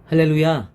할렐루야.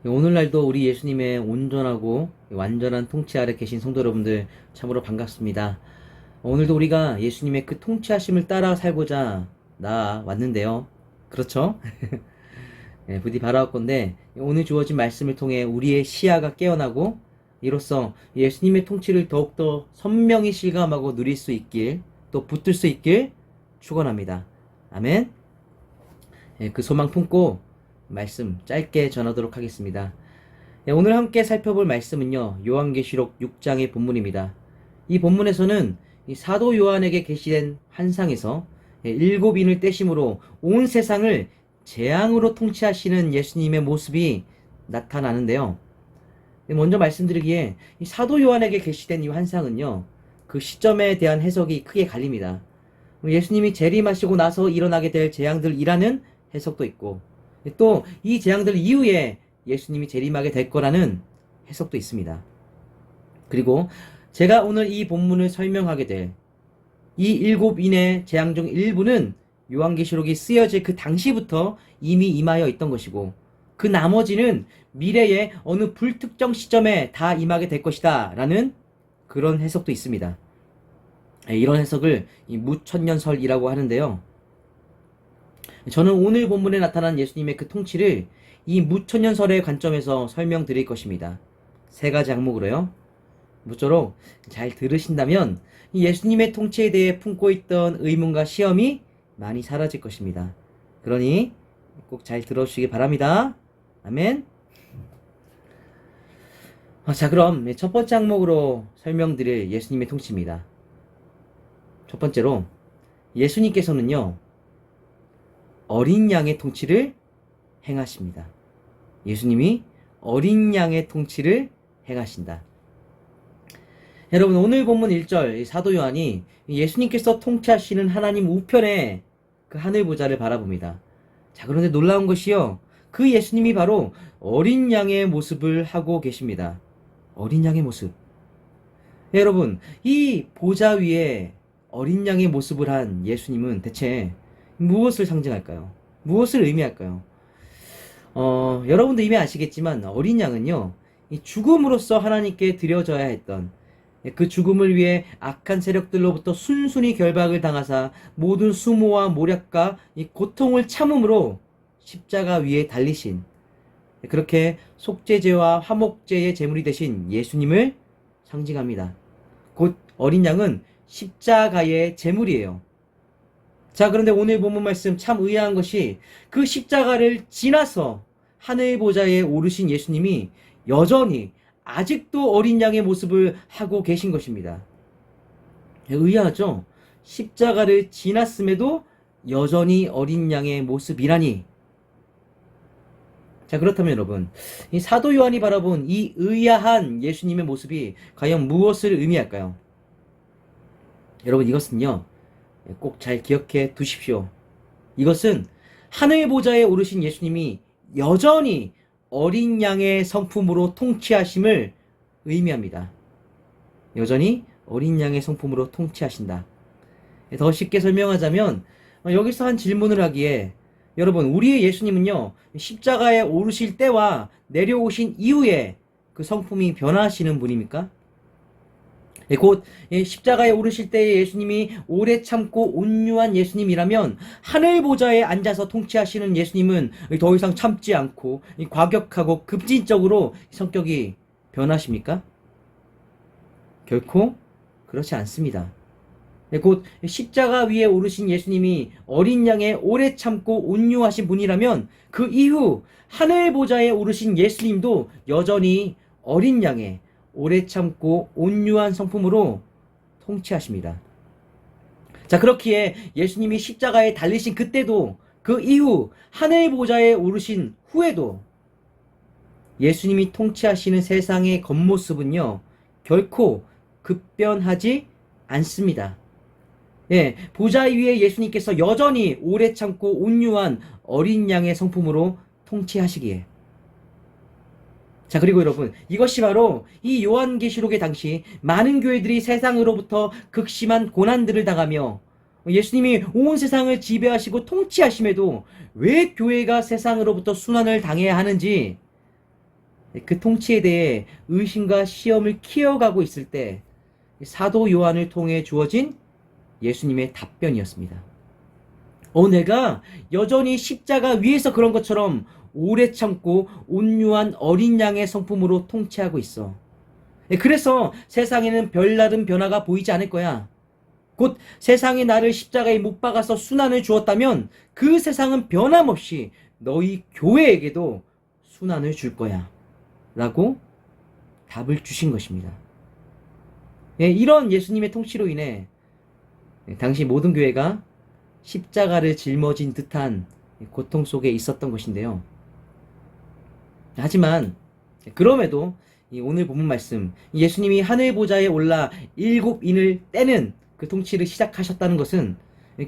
오늘날도 우리 예수님의 온전하고 완전한 통치 아래 계신 성도 여러분들 참으로 반갑습니다. 오늘도 우리가 예수님의 그 통치하심을 따라 살고자 나왔는데요. 그렇죠? 예, 부디 바라올 건데 오늘 주어진 말씀을 통해 우리의 시야가 깨어나고 이로써 예수님의 통치를 더욱더 선명히 실감하고 누릴 수 있길, 또 붙들 수 있길 축원합니다. 아멘. 예, 그 소망 품고 말씀 짧게 전하도록 하겠습니다. 예, 오늘 함께 살펴볼 말씀은요, 요한계시록 6장의 본문입니다. 이 본문에서는 이 사도 요한에게 계시된 환상에서 일곱 인을 떼심으로 온 세상을 재앙으로 통치하시는 예수님의 모습이 나타나는데요. 먼저 말씀드리기에 이 사도 요한에게 계시된 이 환상은요, 그 시점에 대한 해석이 크게 갈립니다. 예수님이 재림하시고 나서 일어나게 될 재앙들이라는 해석도 있고, 또 이 재앙들 이후에 예수님이 재림하게 될 거라는 해석도 있습니다. 그리고 제가 오늘 이 본문을 설명하게 될 이 일곱 인의 재앙 중 일부는 요한계시록이 쓰여질 그 당시부터 이미 임하여 있던 것이고, 그 나머지는 미래의 어느 불특정 시점에 다 임하게 될 것이다 라는 그런 해석도 있습니다. 이런 해석을 무천년설이라고 하는데요. 저는 오늘 본문에 나타난 예수님의 그 통치를 이 무천년설의 관점에서 설명드릴 것입니다. 세 가지 항목으로요. 모쪼록 잘 들으신다면 이 예수님의 통치에 대해 품고 있던 의문과 시험이 많이 사라질 것입니다. 그러니 꼭 잘 들어주시기 바랍니다. 아멘. 자, 그럼 첫 번째 항목으로 설명드릴 예수님의 통치입니다. 첫 번째로 예수님께서는요, 어린 양의 통치를 행하십니다. 예수님이 어린 양의 통치를 행하신다. 여러분, 오늘 본문 1절 사도 요한이 예수님께서 통치하시는 하나님 우편에 그 하늘 보좌를 바라봅니다. 자, 그런데 놀라운 것이요, 그 예수님이 바로 어린 양의 모습을 하고 계십니다. 어린 양의 모습. 여러분, 이 보좌 위에 어린 양의 모습을 한 예수님은 대체 무엇을 상징할까요? 무엇을 의미할까요? 여러분도 이미 아시겠지만 어린 양은요, 이 죽음으로써 하나님께 드려져야 했던 그 죽음을 위해 악한 세력들로부터 순순히 결박을 당하사 모든 수모와 모략과 이 고통을 참음으로 십자가 위에 달리신, 그렇게 속죄제와 화목제의 제물이 되신 예수님을 상징합니다. 곧 어린 양은 십자가의 제물이에요. 자, 그런데 오늘 본문 말씀 참 의아한 것이 그 십자가를 지나서 하늘 보좌에 오르신 예수님이 여전히 아직도 어린 양의 모습을 하고 계신 것입니다. 의아하죠? 십자가를 지났음에도 여전히 어린 양의 모습이라니. 자, 그렇다면 여러분, 이 사도 요한이 바라본 이 의아한 예수님의 모습이 과연 무엇을 의미할까요? 여러분, 이것은요, 꼭 잘 기억해 두십시오. 이것은 하늘 보좌에 오르신 예수님이 여전히 어린 양의 성품으로 통치하심을 의미합니다. 여전히 어린 양의 성품으로 통치하신다. 더 쉽게 설명하자면 여기서 한 질문을 하기에, 여러분, 우리의 예수님은요, 십자가에 오르실 때와 내려오신 이후에 그 성품이 변화하시는 분입니까? 곧 십자가에 오르실 때의 예수님이 오래 참고 온유한 예수님이라면 하늘 보좌에 앉아서 통치하시는 예수님은 더 이상 참지 않고 과격하고 급진적으로 성격이 변하십니까? 결코 그렇지 않습니다. 곧 십자가 위에 오르신 예수님이 어린 양에 오래 참고 온유하신 분이라면 그 이후 하늘 보좌에 오르신 예수님도 여전히 어린 양에 오래 참고 온유한 성품으로 통치하십니다. 자, 그렇기에 예수님이 십자가에 달리신 그때도, 그 이후 하늘 보좌에 오르신 후에도 예수님이 통치하시는 세상의 겉모습은요, 결코 급변하지 않습니다. 예, 보좌 위에 예수님께서 여전히 오래 참고 온유한 어린 양의 성품으로 통치하시기에. 자, 그리고 여러분, 이것이 바로 이 요한계시록의 당시 많은 교회들이 세상으로부터 극심한 고난들을 당하며 예수님이 온 세상을 지배하시고 통치하심에도 왜 교회가 세상으로부터 순환을 당해야 하는지, 그 통치에 대해 의심과 시험을 키워가고 있을 때 사도 요한을 통해 주어진 예수님의 답변이었습니다. 내가 여전히 십자가 위에서 그런 것처럼 오래 참고 온유한 어린 양의 성품으로 통치하고 있어. 그래서 세상에는 별다른 변화가 보이지 않을 거야. 곧 세상이 나를 십자가에 못 박아서 순환을 주었다면 그 세상은 변함없이 너희 교회에게도 순환을 줄 거야. 라고 답을 주신 것입니다. 이런 예수님의 통치로 인해 당시 모든 교회가 십자가를 짊어진 듯한 고통 속에 있었던 것인데요. 하지만 그럼에도 오늘 본문 말씀, 예수님이 하늘 보좌에 올라 7인을 떼는 그 통치를 시작하셨다는 것은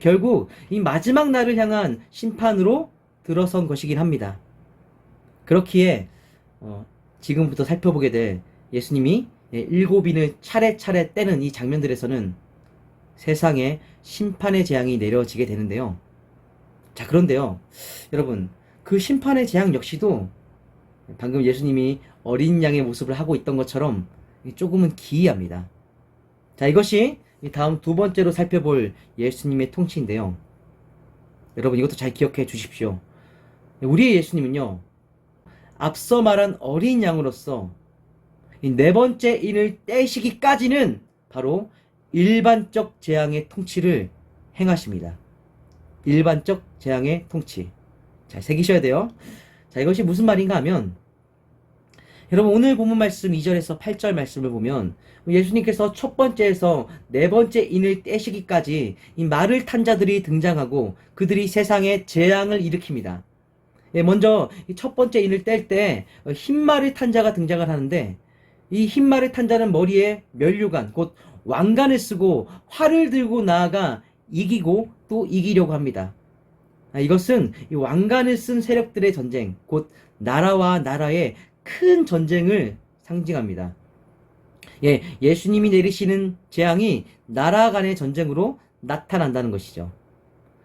결국 이 마지막 날을 향한 심판으로 들어선 것이긴 합니다. 그렇기에 지금부터 살펴보게 될 예수님이 7인을 차례차례 떼는 이 장면들에서는 세상에 심판의 재앙이 내려지게 되는데요. 자, 그런데요, 여러분, 그 심판의 재앙 역시도 방금 예수님이 어린 양의 모습을 하고 있던 것처럼 조금은 기이합니다. 자, 이것이 다음 두 번째로 살펴볼 예수님의 통치인데요. 여러분, 이것도 잘 기억해 주십시오. 우리의 예수님은요, 앞서 말한 어린 양으로서 이 네 번째 인을 떼시기까지는 바로 일반적 재앙의 통치를 행하십니다. 일반적 재앙의 통치. 잘 새기셔야 돼요. 자, 이것이 무슨 말인가 하면, 여러분, 오늘 본문 말씀 2절에서 8절 말씀을 보면 예수님께서 첫 번째에서 네 번째 인을 떼시기까지 이 말을 탄 자들이 등장하고 그들이 세상에 재앙을 일으킵니다. 먼저 첫 번째 인을 뗄 때 흰말을 탄 자가 등장을 하는데, 이 흰말을 탄 자는 머리에 면류관, 곧 왕관을 쓰고 활을 들고 나아가 이기고 또 이기려고 합니다. 이것은 이 왕관을 쓴 세력들의 전쟁, 곧 나라와 나라의 큰 전쟁을 상징합니다. 예수님이 내리시는 재앙이 나라 간의 전쟁으로 나타난다는 것이죠.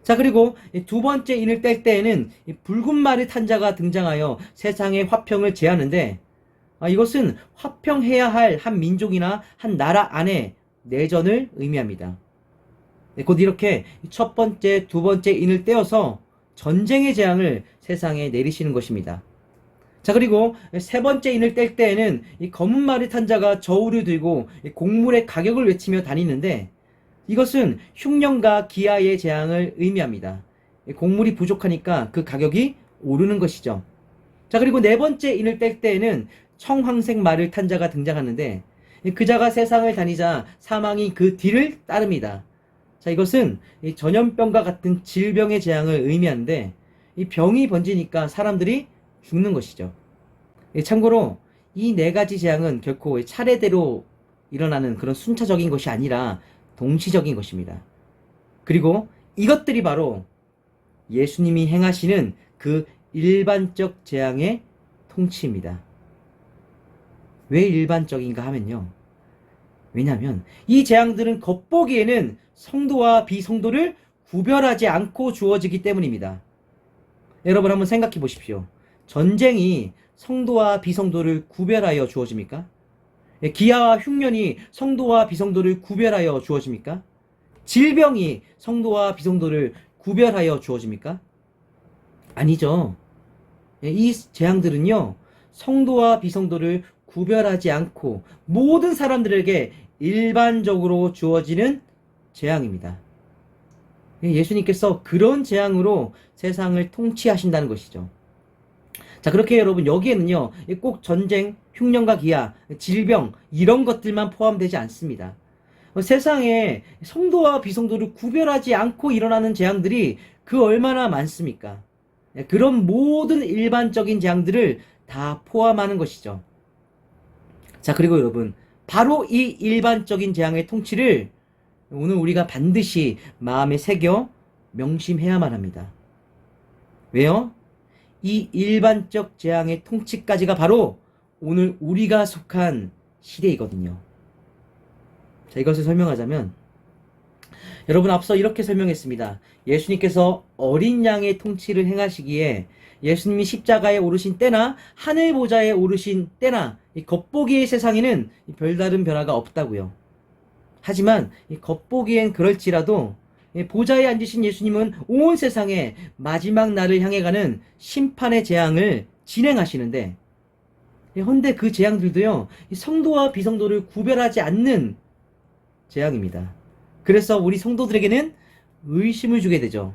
자, 그리고 두 번째 인을 뗄 때에는 붉은 말을 탄 자가 등장하여 세상의 화평을 제하는데, 이것은 화평해야 할 한 민족이나 한 나라 안에 내전을 의미합니다. 곧 이렇게 첫 번째, 두 번째 인을 떼어서 전쟁의 재앙을 세상에 내리시는 것입니다. 자, 그리고 세 번째 인을 뗄 때에는 이 검은 말을 탄 자가 저울을 들고 곡물의 가격을 외치며 다니는데, 이것은 흉년과 기아의 재앙을 의미합니다. 곡물이 부족하니까 그 가격이 오르는 것이죠. 자, 그리고 네 번째 인을 뗄 때에는 청황색 말을 탄 자가 등장하는데, 그 자가 세상을 다니자 사망이 그 뒤를 따릅니다. 자, 이것은 이 전염병과 같은 질병의 재앙을 의미하는데, 이 병이 번지니까 사람들이 죽는 것이죠. 참고로 이 네 가지 재앙은 결코 차례대로 일어나는 그런 순차적인 것이 아니라 동시적인 것입니다. 그리고 이것들이 바로 예수님이 행하시는 그 일반적 재앙의 통치입니다. 왜 일반적인가 하면요, 왜냐하면 이 재앙들은 겉보기에는 성도와 비성도를 구별하지 않고 주어지기 때문입니다. 여러분, 한번 생각해 보십시오. 전쟁이 성도와 비성도를 구별하여 주어집니까? 기아와 흉년이 성도와 비성도를 구별하여 주어집니까? 질병이 성도와 비성도를 구별하여 주어집니까? 아니죠. 이 재앙들은요, 성도와 비성도를 구별하지 않고 모든 사람들에게 일반적으로 주어지는 재앙입니다. 예수님께서 그런 재앙으로 세상을 통치하신다는 것이죠. 자, 그렇게 여러분, 여기에는요, 꼭 전쟁, 흉년과 기아, 질병, 이런 것들만 포함되지 않습니다. 세상에 성도와 비성도를 구별하지 않고 일어나는 재앙들이 그 얼마나 많습니까? 그런 모든 일반적인 재앙들을 다 포함하는 것이죠. 자, 그리고 여러분, 바로 이 일반적인 재앙의 통치를 오늘 우리가 반드시 마음에 새겨 명심해야만 합니다. 왜요? 이 일반적 재앙의 통치까지가 바로 오늘 우리가 속한 시대이거든요. 자, 이것을 설명하자면, 여러분, 앞서 이렇게 설명했습니다. 예수님께서 어린 양의 통치를 행하시기에 예수님이 십자가에 오르신 때나 하늘 보좌에 오르신 때나 이 겉보기의 세상에는 별다른 변화가 없다고요. 하지만 이 겉보기엔 그럴지라도 보좌에 앉으신 예수님은 온 세상에 마지막 날을 향해 가는 심판의 재앙을 진행하시는데, 헌데 그 재앙들도요, 성도와 비성도를 구별하지 않는 재앙입니다. 그래서 우리 성도들에게는 의심을 주게 되죠.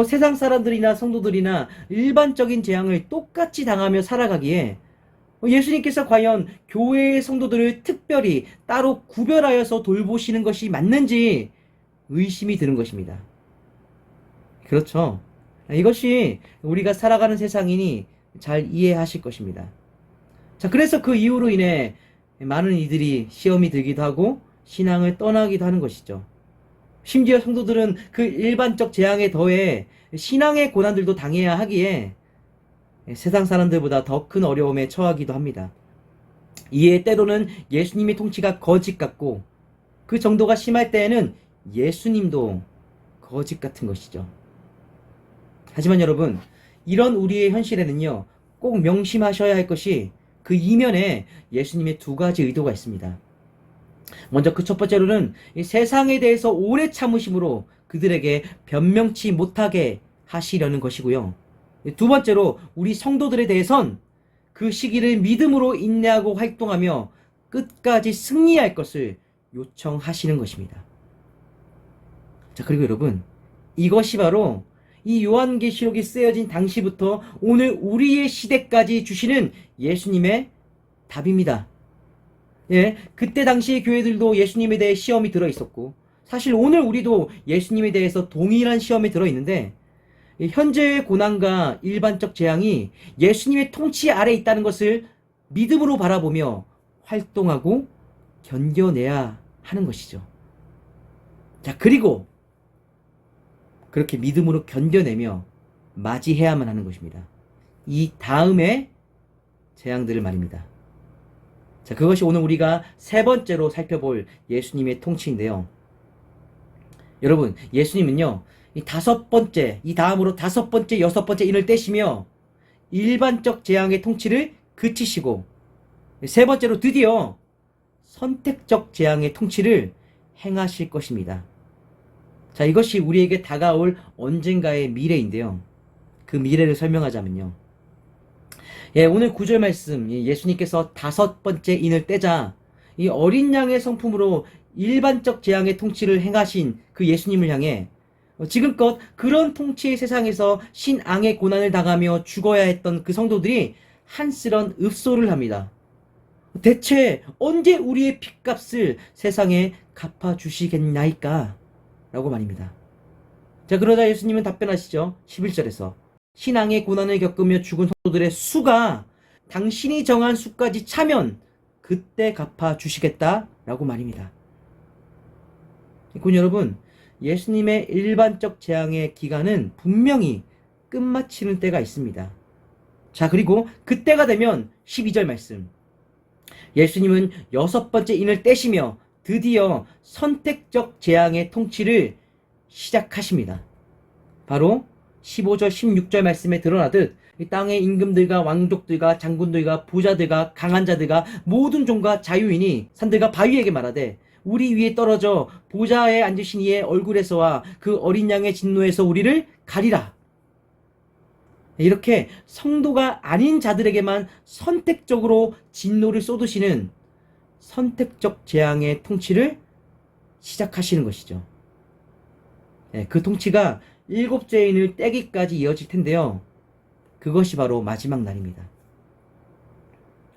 세상 사람들이나 성도들이나 일반적인 재앙을 똑같이 당하며 살아가기에 예수님께서 과연 교회의 성도들을 특별히 따로 구별하여서 돌보시는 것이 맞는지 의심이 드는 것입니다. 그렇죠. 이것이 우리가 살아가는 세상이니 잘 이해하실 것입니다. 자, 그래서 그 이유로 인해 많은 이들이 시험이 들기도 하고 신앙을 떠나기도 하는 것이죠. 심지어 성도들은 그 일반적 재앙에 더해 신앙의 고난들도 당해야 하기에 세상 사람들보다 더 큰 어려움에 처하기도 합니다. 이에 때로는 예수님의 통치가 거짓 같고, 그 정도가 심할 때에는 예수님도 거짓 같은 것이죠. 하지만 여러분, 이런 우리의 현실에는요, 꼭 명심하셔야 할 것이 그 이면에 예수님의 두 가지 의도가 있습니다. 먼저 그 첫 번째로는 이 세상에 대해서 오래 참으심으로 그들에게 변명치 못하게 하시려는 것이고요. 두 번째로 우리 성도들에 대해선 그 시기를 믿음으로 인내하고 활동하며 끝까지 승리할 것을 요청하시는 것입니다. 자, 그리고 여러분, 이것이 바로 이 요한계시록이 쓰여진 당시부터 오늘 우리의 시대까지 주시는 예수님의 답입니다. 예, 그때 당시의 교회들도 예수님에 대해 시험이 들어있었고, 사실 오늘 우리도 예수님에 대해서 동일한 시험에 들어있는데, 현재의 고난과 일반적 재앙이 예수님의 통치 아래 있다는 것을 믿음으로 바라보며 활동하고 견뎌내야 하는 것이죠. 자, 그리고 그렇게 믿음으로 견뎌내며 맞이해야만 하는 것입니다. 이 다음에 재앙들을 말입니다. 자, 그것이 오늘 우리가 세 번째로 살펴볼 예수님의 통치인데요. 여러분, 예수님은요, 이 다음으로 다섯 번째, 여섯 번째 인을 떼시며 일반적 재앙의 통치를 그치시고, 세 번째로 드디어 선택적 재앙의 통치를 행하실 것입니다. 자, 이것이 우리에게 다가올 언젠가의 미래인데요. 그 미래를 설명하자면요. 예, 오늘 9절 말씀, 예수님께서 다섯 번째 인을 떼자 이 어린 양의 성품으로 일반적 재앙의 통치를 행하신 그 예수님을 향해 지금껏 그런 통치의 세상에서 신앙의 고난을 당하며 죽어야 했던 그 성도들이 한스런 읍소를 합니다. 대체 언제 우리의 핏값을 세상에 갚아주시겠나이까? 라고 말입니다. 자, 그러자 예수님은 답변하시죠. 11절에서 신앙의 고난을 겪으며 죽은 성도들의 수가 당신이 정한 수까지 차면 그때 갚아주시겠다 라고 말입니다. 군 여러분, 예수님의 일반적 재앙의 기간은 분명히 끝마치는 때가 있습니다. 자, 그리고 그때가 되면 12절 말씀, 예수님은 여섯 번째 인을 떼시며 드디어 선택적 재앙의 통치를 시작하십니다. 바로 15절 16절 말씀에 드러나듯 이 땅의 임금들과 왕족들과 장군들과 부자들과 강한 자들과 모든 종과 자유인이 산들과 바위에게 말하되 우리 위에 떨어져 보좌에 앉으신 이의 얼굴에서와 그 어린 양의 진노에서 우리를 가리라. 이렇게 성도가 아닌 자들에게만 선택적으로 진노를 쏟으시는 선택적 재앙의 통치를 시작하시는 것이죠. 그 통치가 일곱째 인을 떼기까지 이어질 텐데요. 그것이 바로 마지막 날입니다.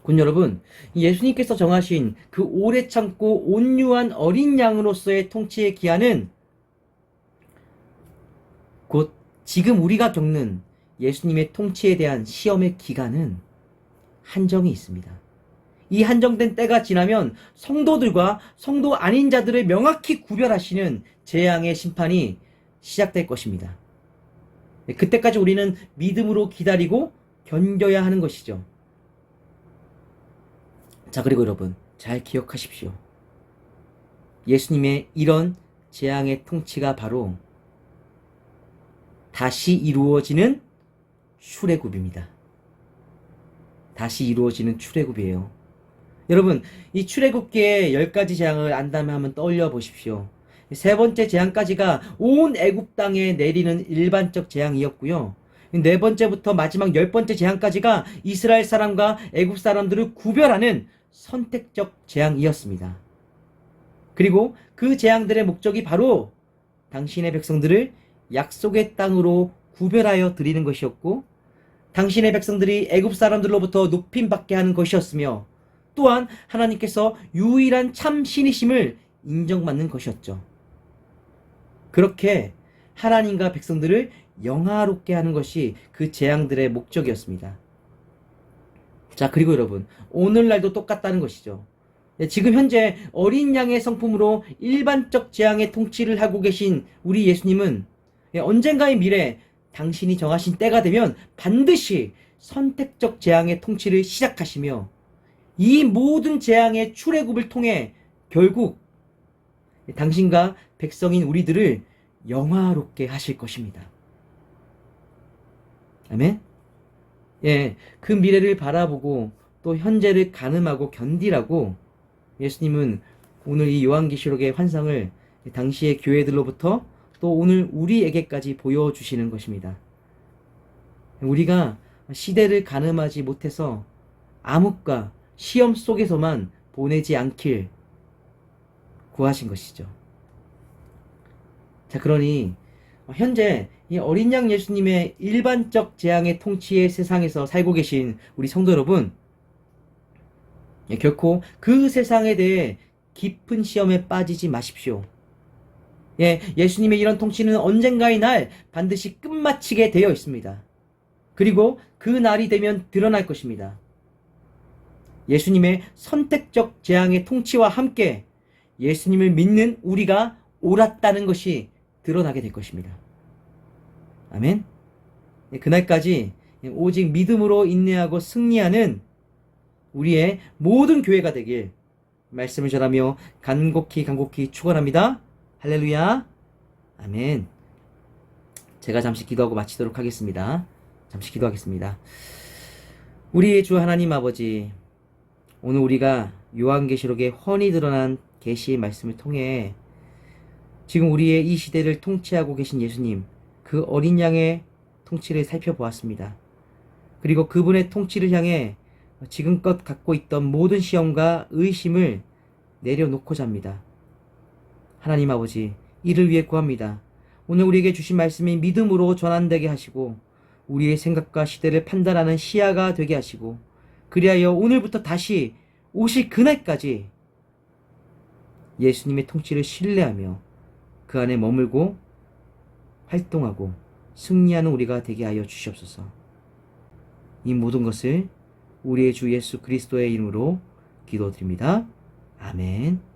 군 여러분, 예수님께서 정하신 그 오래 참고 온유한 어린 양으로서의 통치의 기한은 곧 지금 우리가 겪는 예수님의 통치에 대한 시험의 기간은 한정이 있습니다. 이 한정된 때가 지나면 성도들과 성도 아닌 자들을 명확히 구별하시는 재앙의 심판이 시작될 것입니다. 그때까지 우리는 믿음으로 기다리고 견뎌야 하는 것이죠. 자, 그리고 여러분, 잘 기억하십시오. 예수님의 이런 재앙의 통치가 바로 다시 이루어지는 출애굽입니다. 다시 이루어지는 출애굽이에요. 여러분, 이 출애굽기의 10가지 재앙을 안다면 한번 떠올려 보십시오. 세 번째 재앙까지가 온 애굽 땅에 내리는 일반적 재앙이었고요. 네 번째부터 마지막 10번째 재앙까지가 이스라엘 사람과 애굽 사람들을 구별하는 선택적 재앙이었습니다. 그리고 그 재앙들의 목적이 바로 당신의 백성들을 약속의 땅으로 구별하여 드리는 것이었고, 당신의 백성들이 애굽 사람들로부터 높임받게 하는 것이었으며, 또한 하나님께서 유일한 참 신이심을 인정받는 것이었죠. 그렇게 하나님과 백성들을 영화롭게 하는 것이 그 재앙들의 목적이었습니다. 자, 그리고 여러분, 오늘날도 똑같다는 것이죠. 지금 현재 어린 양의 성품으로 일반적 재앙의 통치를 하고 계신 우리 예수님은 언젠가의 미래 당신이 정하신 때가 되면 반드시 선택적 재앙의 통치를 시작하시며, 이 모든 재앙의 출애굽을 통해 결국 당신과 백성인 우리들을 영화롭게 하실 것입니다. 아멘? 예, 그 미래를 바라보고 또 현재를 가늠하고 견디라고 예수님은 오늘 이 요한계시록의 환상을 당시의 교회들로부터 또 오늘 우리에게까지 보여주시는 것입니다. 우리가 시대를 가늠하지 못해서 암흑과 시험 속에서만 보내지 않길 구하신 것이죠. 자, 그러니 현재 이 어린 양 예수님의 일반적 재앙의 통치의 세상에서 살고 계신 우리 성도 여러분, 결코 그 세상에 대해 깊은 시험에 빠지지 마십시오. 예수님의 이런 통치는 언젠가의 날 반드시 끝마치게 되어 있습니다. 그리고 그 날이 되면 드러날 것입니다. 예수님의 선택적 재앙의 통치와 함께 예수님을 믿는 우리가 옳았다는 것이 드러나게 될 것입니다. 아멘. 그날까지 오직 믿음으로 인내하고 승리하는 우리의 모든 교회가 되길 말씀을 전하며 간곡히 축원합니다. 할렐루야. 아멘. 제가 잠시 기도하고 마치도록 하겠습니다. 잠시 기도하겠습니다. 우리의 주 하나님 아버지, 오늘 우리가 요한계시록에 훤히 드러난 계시의 말씀을 통해 지금 우리의 이 시대를 통치하고 계신 예수님, 그 어린 양의 통치를 살펴보았습니다. 그리고 그분의 통치를 향해 지금껏 갖고 있던 모든 시험과 의심을 내려놓고자 합니다. 하나님 아버지, 이를 위해 구합니다. 오늘 우리에게 주신 말씀이 믿음으로 전환되게 하시고 우리의 생각과 시대를 판단하는 시야가 되게 하시고, 그리하여 오늘부터 다시 오실 그날까지 예수님의 통치를 신뢰하며 그 안에 머물고 활동하고 승리하는 우리가 되게 하여 주시옵소서. 이 모든 것을 우리의 주 예수 그리스도의 이름으로 기도드립니다. 아멘.